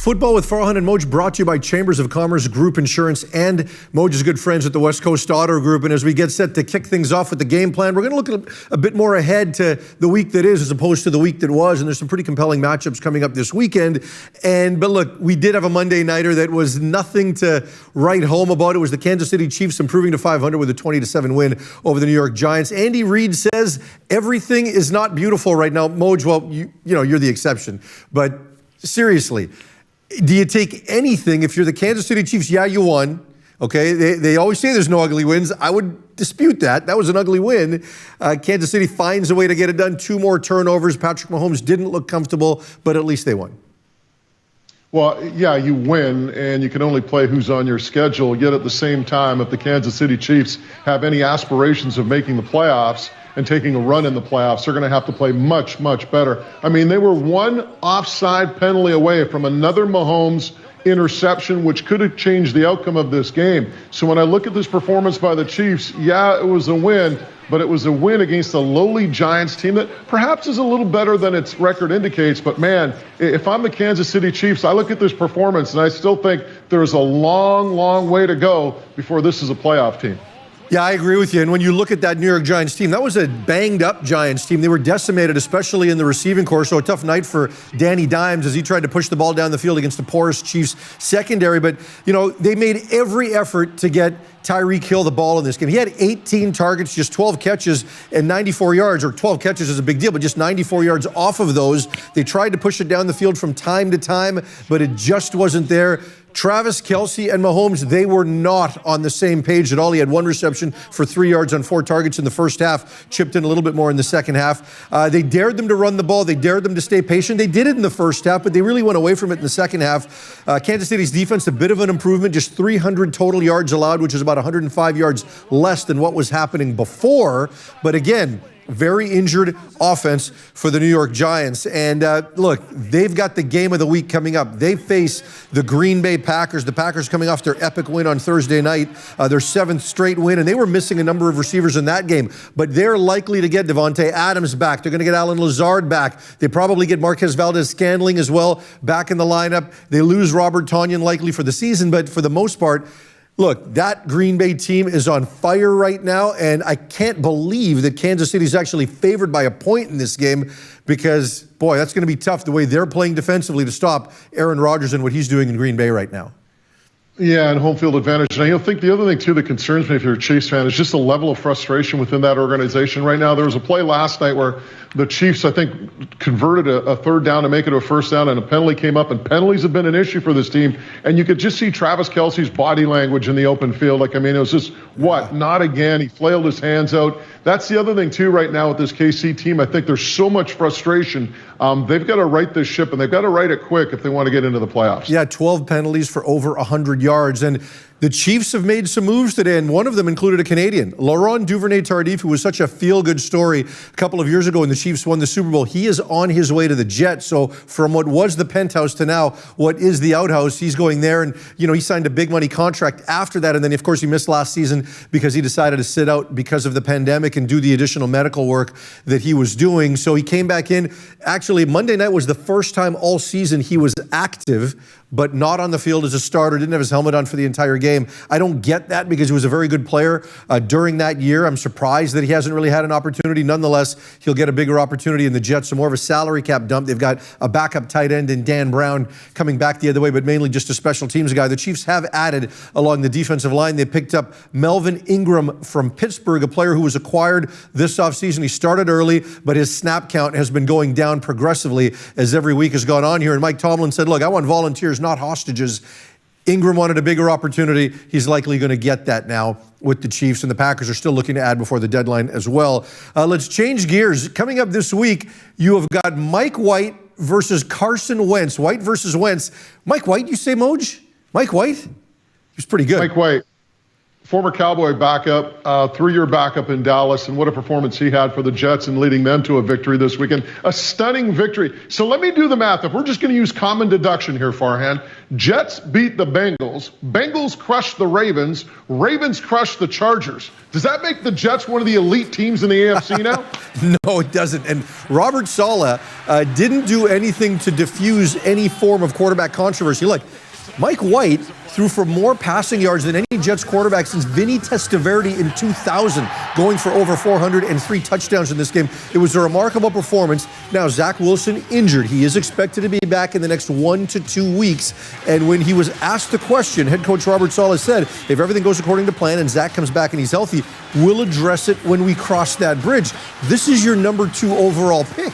Football with Farhan and Moj brought to you by Chambers of Commerce Group Insurance and Moj's good friends at the West Coast Auto Group. And as we get set to kick things off with the game plan, we're going to look a bit more ahead to the week that is as opposed to the week that was. And there's some pretty compelling matchups coming up this weekend. But look, we did have a Monday nighter that was nothing to write home about. It was the Kansas City Chiefs improving to 500 with a 20-7 win over the New York Giants. Andy Reid says everything is not beautiful right now. Moj, well, you know, you're the exception. But seriously, do you take anything if you're the Kansas City Chiefs? Yeah, you won. Okay, they always say there's no ugly wins. I would dispute that. That was an ugly win. Kansas City finds a way to get it done. 2 more turnovers. Patrick Mahomes didn't look comfortable, but at least they won. Well, yeah, you win, and you can only play who's on your schedule. Yet at the same time, if the Kansas City Chiefs have any aspirations of making the playoffs and taking a run in the playoffs, they're going to have to play much, much better. I mean, they were one offside penalty away from another Mahomes interception, which could have changed the outcome of this game. So when I look at this performance by the Chiefs, yeah, it was a win, but it was a win against a lowly Giants team that perhaps is a little better than its record indicates. But man, if I'm the Kansas City Chiefs, I look at this performance and I still think there's a long, long way to go before this is a playoff team. Yeah, I agree with you. And when you look at that New York Giants team, that was a banged-up Giants team. They were decimated, especially in the receiving corps. So a tough night for Danny Dimes as he tried to push the ball down the field against the porous Chiefs secondary. But, you know, they made every effort to get Tyreek Hill the ball in this game. He had 18 targets, just 12 catches and 94 yards, or 12 catches is a big deal, but just 94 yards off of those. They tried to push it down the field from time to time, but it just wasn't there. Travis Kelce and Mahomes, they were not on the same page at all. He had 1 reception for 3 yards on 4 targets in the first half, chipped in a little bit more in the second half. They dared them to run the ball. They dared them to stay patient. They did it in the first half, but they really went away from it in the second half. Kansas City's defense, a bit of an improvement, just 300 total yards allowed, which is about 105 yards less than what was happening before. But again, very injured offense for the New York Giants. And look, they've got the game of the week coming up. They face the Green Bay Packers. The Packers coming off their epic win on Thursday night, their 7th straight win, and they were missing a number of receivers in that game. But they're likely to get Devontae Adams back. They're going to get Allen Lazard back. They probably get Marquez Valdez-Scantling as well back in the lineup. They lose Robert Tonyan likely for the season, but for the most part, look, that Green Bay team is on fire right now, and I can't believe that Kansas City is actually favored by a point in this game because, boy, that's going to be tough the way they're playing defensively to stop Aaron Rodgers and what he's doing in Green Bay right now. Yeah, and home field advantage. And I think the other thing, too, that concerns me if you're a Chiefs fan is just the level of frustration within that organization right now. There was a play last night where the Chiefs, I think, converted a 3rd down to make it a 1st down, and a penalty came up, and penalties have been an issue for this team. And you could just see Travis Kelce's body language in the open field. Like, I mean, it was just, what, not again. He flailed his hands out. That's the other thing, too, right now with this KC team. I think there's so much frustration. They've got to right this ship, and they've got to right it quick if they want to get into the playoffs. Yeah, 12 penalties for over 100 yards. And the Chiefs have made some moves today, and one of them included a Canadian. Laurent Duvernay-Tardif, who was such a feel-good story a couple of years ago when the Chiefs won the Super Bowl. He is on his way to the Jets. So from what was the penthouse to now what is the outhouse, he's going there. And, you know, he signed a big money contract after that. And then, of course, he missed last season because he decided to sit out because of the pandemic and do the additional medical work that he was doing. So he came back in. Actually, Monday night was the first time all season he was active, but not on the field as a starter, didn't have his helmet on for the entire game. I don't get that because he was a very good player during that year. I'm surprised that he hasn't really had an opportunity. Nonetheless, he'll get a bigger opportunity in the Jets, so more of a salary cap dump. They've got a backup tight end in Dan Brown coming back the other way, but mainly just a special teams guy. The Chiefs have added along the defensive line. They picked up Melvin Ingram from Pittsburgh, a player who was acquired this offseason. He started early, but his snap count has been going down progressively as every week has gone on here. And Mike Tomlin said, look, I want volunteers, not hostages. Ingram wanted a bigger opportunity. He's likely going to get that now with the Chiefs, and the Packers are still looking to add before the deadline as well. Let's change gears. Coming up this week, you have got Mike White versus Carson Wentz. White versus Wentz. Mike White, you say, Moj? Mike White? He's pretty good. Mike White. Former Cowboy backup, 3-year backup in Dallas, and what a performance he had for the Jets and leading them to a victory this weekend. A stunning victory. So let me do the math. If we're just going to use common deduction here, Farhan, Jets beat the Bengals. Bengals crushed the Ravens. Ravens crushed the Chargers. Does that make the Jets one of the elite teams in the AFC now? No, it doesn't. And Robert Saleh didn't do anything to diffuse any form of quarterback controversy. Look, Mike White threw for more passing yards than any Jets quarterback since Vinny Testaverde in 2000, going for over 403 touchdowns in this game. It was a remarkable performance. Now, Zach Wilson injured. He is expected to be back in the next 1 to 2 weeks. And when he was asked the question, head coach Robert Saleh said, if everything goes according to plan and Zach comes back and he's healthy, we'll address it when we cross that bridge. This is your number 2 overall pick.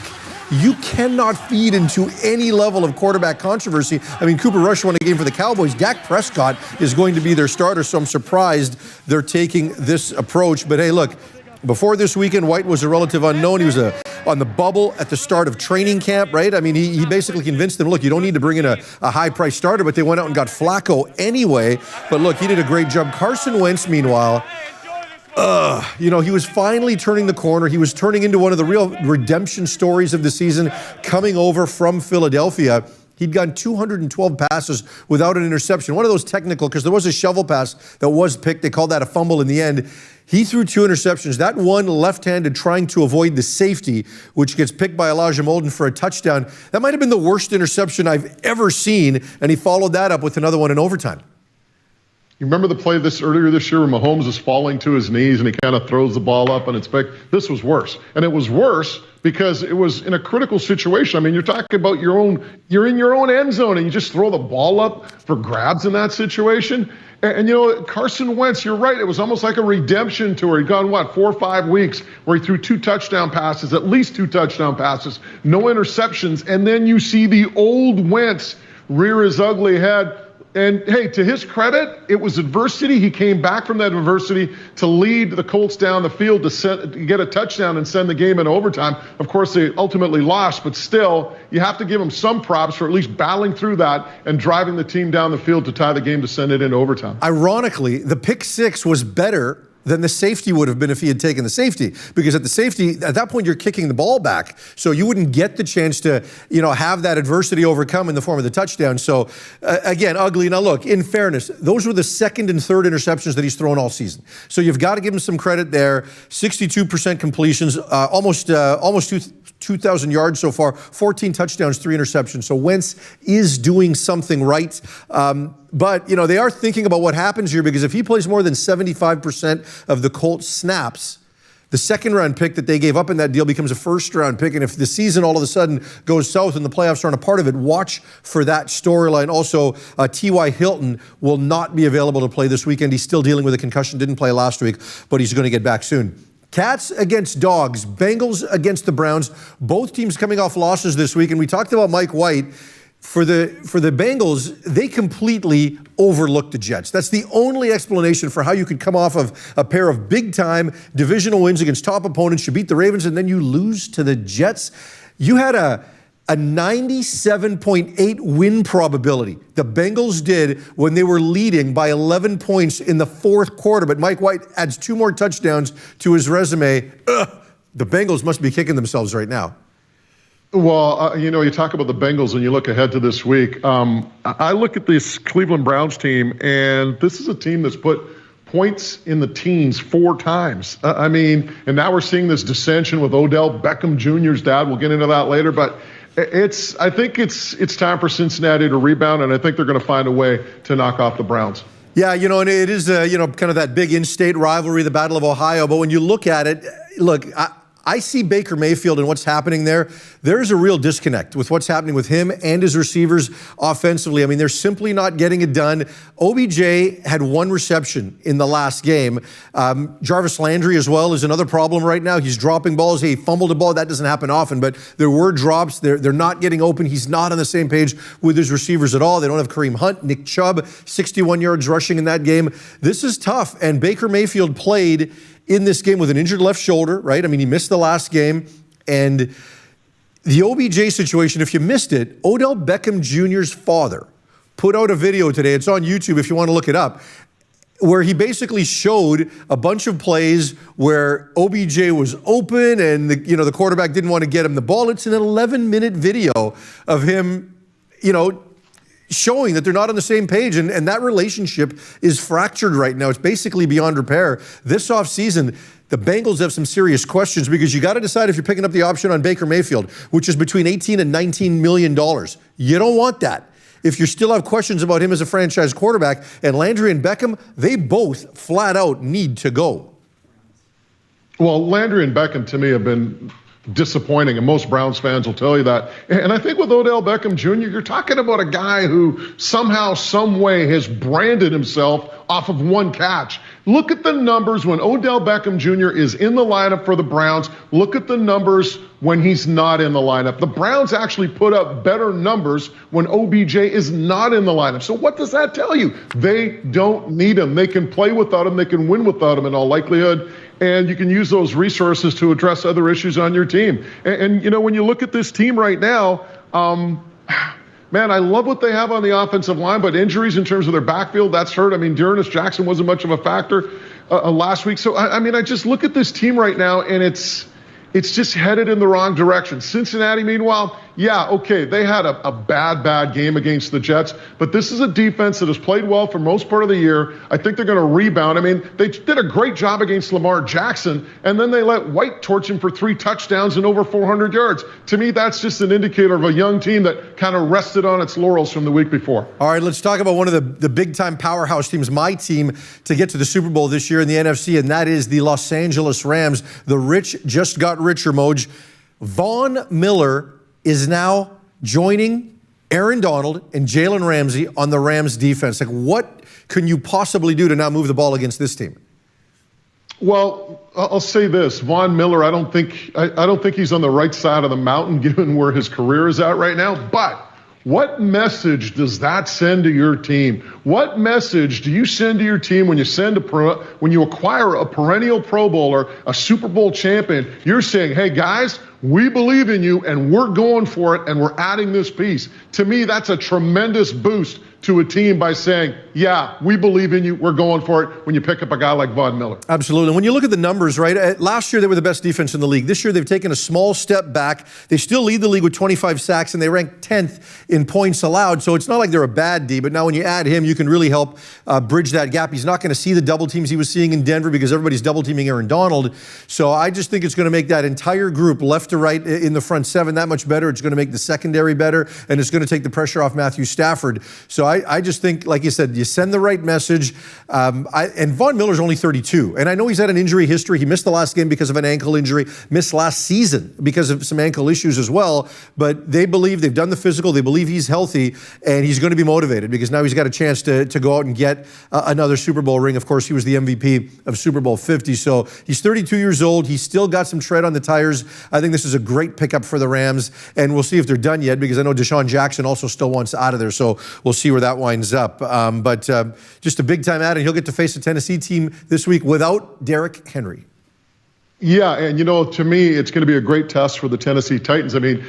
You cannot feed into any level of quarterback controversy. I mean, Cooper Rush won a game for the Cowboys. Dak Prescott is going to be their starter, so I'm surprised they're taking this approach. But hey, look, before this weekend, White was a relative unknown. He was on the bubble at the start of training camp, right? I mean, he basically convinced them, look, you don't need to bring in a high-priced starter, but they went out and got Flacco anyway. But look, he did a great job. Carson Wentz, meanwhile, he was finally turning the corner. He was turning into one of the real redemption stories of the season, coming over from Philadelphia. He'd gotten 212 passes without an interception. One of those technical, because there was a shovel pass that was picked. They called that a fumble in the end. He threw 2 interceptions. That one left-handed trying to avoid the safety, which gets picked by Elijah Molden for a touchdown. That might have been the worst interception I've ever seen, and he followed that up with another one in overtime. You remember the play earlier this year where Mahomes is falling to his knees and he kind of throws the ball up and it's back? This was worse. And it was worse because it was in a critical situation. I mean, you're talking about you're in your own end zone and you just throw the ball up for grabs in that situation. And Carson Wentz, you're right. It was almost like a redemption tour. He'd gone, 4 or 5 weeks where he threw 2 touchdown passes, at least 2 touchdown passes, no interceptions. And then you see the old Wentz rear his ugly head. And hey, to his credit, it was adversity. He came back from that adversity to lead the Colts down the field to get a touchdown and send the game in overtime. Of course, they ultimately lost, but still, you have to give him some props for at least battling through that and driving the team down the field to tie the game to send it in overtime. Ironically, the pick 6 was better than the safety would have been if he had taken the safety. Because at that point, you're kicking the ball back. So you wouldn't get the chance to, have that adversity overcome in the form of the touchdown. So, again, ugly. Now, look, in fairness, those were the 2nd and 3rd interceptions that he's thrown all season. So you've got to give him some credit there. 62% completions, almost 2,000 yards so far, 14 touchdowns, 3 interceptions. So Wentz is doing something right. But, they are thinking about what happens here because if he plays more than 75% of the Colts snaps, the 2nd-round pick that they gave up in that deal becomes a 1st-round pick. And if the season all of a sudden goes south and the playoffs aren't a part of it, watch for that storyline. Also, T.Y. Hilton will not be available to play this weekend. He's still dealing with a concussion, didn't play last week, but he's going to get back soon. Cats against dogs, Bengals against the Browns. Both teams coming off losses this week. And we talked about Mike White. For the Bengals, they completely overlooked the Jets. That's the only explanation for how you could come off of a pair of big-time divisional wins against top opponents. You beat the Ravens, and then you lose to the Jets. You had a 97.8 win probability. The Bengals did when they were leading by 11 points in the 4th quarter. But Mike White adds 2 more touchdowns to his resume. The Bengals must be kicking themselves right now. Well, you talk about the Bengals and you look ahead to this week. I look at this Cleveland Browns team, and this is a team that's put points in the teens 4 times. And now we're seeing this dissension with Odell Beckham Jr.'s dad. We'll get into that later, but I think it's time for Cincinnati to rebound, and I think they're going to find a way to knock off the Browns. Yeah, and it is, kind of that big in-state rivalry, the Battle of Ohio. But when you look at it, I see Baker Mayfield and what's happening there. There's a real disconnect with what's happening with him and his receivers offensively. I mean, they're simply not getting it done. OBJ had 1 reception in the last game. Jarvis Landry as well is another problem right now. He's dropping balls. He fumbled a ball. That doesn't happen often, but there were drops. They're not getting open. He's not on the same page with his receivers at all. They don't have Kareem Hunt, Nick Chubb, 61 yards rushing in that game. This is tough, and Baker Mayfield played in this game with an injured left shoulder, right? I mean, he missed the last game. And the OBJ situation, if you missed it, Odell Beckham Jr.'s father put out a video today. It's on YouTube if you want to look it up, where he basically showed a bunch of plays where OBJ was open and the quarterback didn't want to get him the ball. It's an 11-minute video of him, showing that they're not on the same page, and that relationship is fractured right now. It's basically beyond repair. This offseason, the Bengals have some serious questions because you got to decide if you're picking up the option on Baker Mayfield, which is between $18 and $19 million. You don't want that. If you still have questions about him as a franchise quarterback, and Landry and Beckham, they both flat out need to go. Well, Landry and Beckham to me have been disappointing, and most Browns fans will tell you that. And I think with Odell Beckham Jr., you're talking about a guy who somehow, some way has branded himself off of one catch. Look at the numbers when Odell Beckham Jr. is in the lineup for the Browns. Look at the numbers when he's not in the lineup. The Browns actually put up better numbers when OBJ is not in the lineup. So what does that tell you? They don't need him. They can play without him. They can win without him in all likelihood. And you can use those resources to address other issues on your team. And when you look at this team right now, man, I love what they have on the offensive line, but injuries in terms of their backfield, that's hurt. I mean, Dearness Jackson wasn't much of a factor last week. So, I just look at this team right now, and it's just headed in the wrong direction. Cincinnati, meanwhile, yeah, okay, they had a bad game against the Jets, but this is a defense that has played well for most part of the year. I think they're going to rebound. I mean, they did a great job against Lamar Jackson, and then they let White torch him for 3 touchdowns and over 400 yards. To me, that's just an indicator of a young team that kind of rested on its laurels from the week before. All right, let's talk about one of the big-time powerhouse teams, my team, to get to the Super Bowl this year in the NFC, and that is the Los Angeles Rams. The rich just got richer, Moj. Von Miller is now joining Aaron Donald and Jalen Ramsey on the Rams defense. Like, what can you possibly do to now move the ball against this team? Well, I'll say this: Von Miller, I don't think he's on the right side of the mountain given where his career is at right now. But what message does that send to your team? What message do you send to your team when you acquire a perennial Pro Bowler, a Super Bowl champion? You're saying, hey guys, we believe in you and we're going for it and we're adding this piece. To me, that's a tremendous boost to a team by saying, yeah, we believe in you, we're going for it, when you pick up a guy like Von Miller. Absolutely. When you look at the numbers, right, last year they were the best defense in the league. This year they've taken a small step back. They still lead the league with 25 sacks, and they rank 10th in points allowed. So it's not like they're a bad D, but now when you add him, you can really help bridge that gap. He's not going to see the double teams he was seeing in Denver because everybody's double teaming Aaron Donald. So I just think it's going to make that entire group, left to right in the front seven, that much better. It's going to make the secondary better, and it's going to take the pressure off Matthew Stafford. So I just think, like you said, you send the right message. And Von Miller's only 32. And I know he's had an injury history. He missed the last game because of an ankle injury, missed last season because of some ankle issues as well. But they believe, they've done the physical, they believe he's healthy, and he's going to be motivated because now he's got a chance to go out and get another Super Bowl ring. Of course, he was the MVP of Super Bowl 50. So he's 32 years old. He's still got some tread on the tires. I think this is a great pickup for the Rams. And we'll see if they're done yet, because I know Deshaun Jackson also still wants out of there. So we'll see where that winds up. But just a big time add, and he'll get to face a Tennessee team this week without Derrick Henry. Yeah, and to me, it's going to be a great test for the Tennessee Titans. I mean,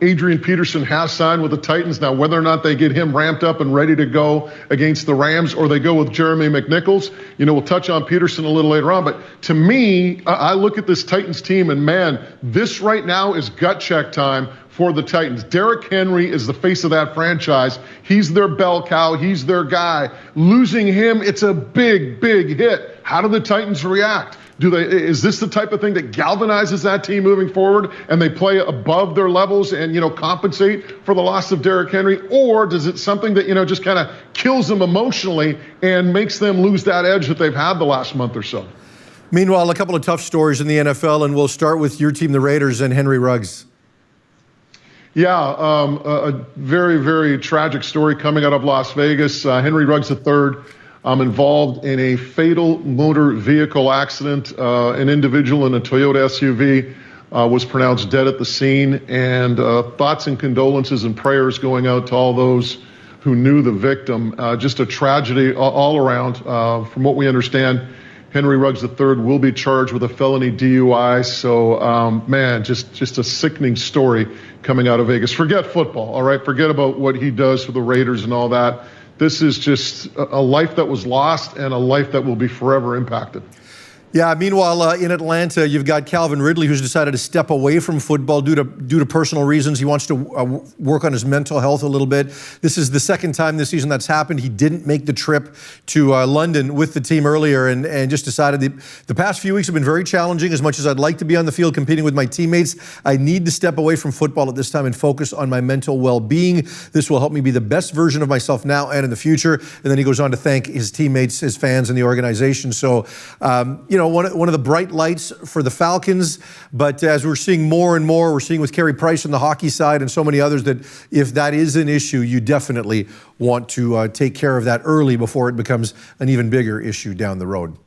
Adrian Peterson has signed with the Titans. Now, whether or not they get him ramped up and ready to go against the Rams, or they go with Jeremy McNichols, we'll touch on Peterson a little later on. But to me, I look at this Titans team, and man, this right now is gut check time for the Titans. Derrick Henry is the face of that franchise. He's their bell cow. He's their guy. Losing him, it's a big, big hit. How do the Titans react? Is this the type of thing that galvanizes that team moving forward, and they play above their levels and, compensate for the loss of Derrick Henry? Or does it something that, just kind of kills them emotionally and makes them lose that edge that they've had the last month or so? Meanwhile, a couple of tough stories in the NFL, and we'll start with your team, the Raiders, and Henry Ruggs. Yeah, a very, very tragic story coming out of Las Vegas. Henry Ruggs III involved in a fatal motor vehicle accident. An individual in a Toyota SUV was pronounced dead at the scene. And thoughts and condolences and prayers going out to all those who knew the victim. Just a tragedy all around. From what we understand, Henry Ruggs III will be charged with a felony DUI. So, man, just a sickening story coming out of Vegas. Forget football, all right? Forget about what he does for the Raiders and all that. This is just a life that was lost and a life that will be forever impacted. Yeah, meanwhile, in Atlanta, you've got Calvin Ridley, who's decided to step away from football due to personal reasons. He wants to work on his mental health a little bit. This is the second time this season that's happened. He didn't make the trip to London with the team earlier and just decided the past few weeks have been very challenging. As much as I'd like to be on the field competing with my teammates, I need to step away from football at this time and focus on my mental well-being. This will help me be the best version of myself now and in the future. And then he goes on to thank his teammates, his fans, and the organization. So, one of the bright lights for the Falcons, but as we're seeing more and more, we're seeing with Carey Price on the hockey side and so many others, that if that is an issue, you definitely want to take care of that early before it becomes an even bigger issue down the road.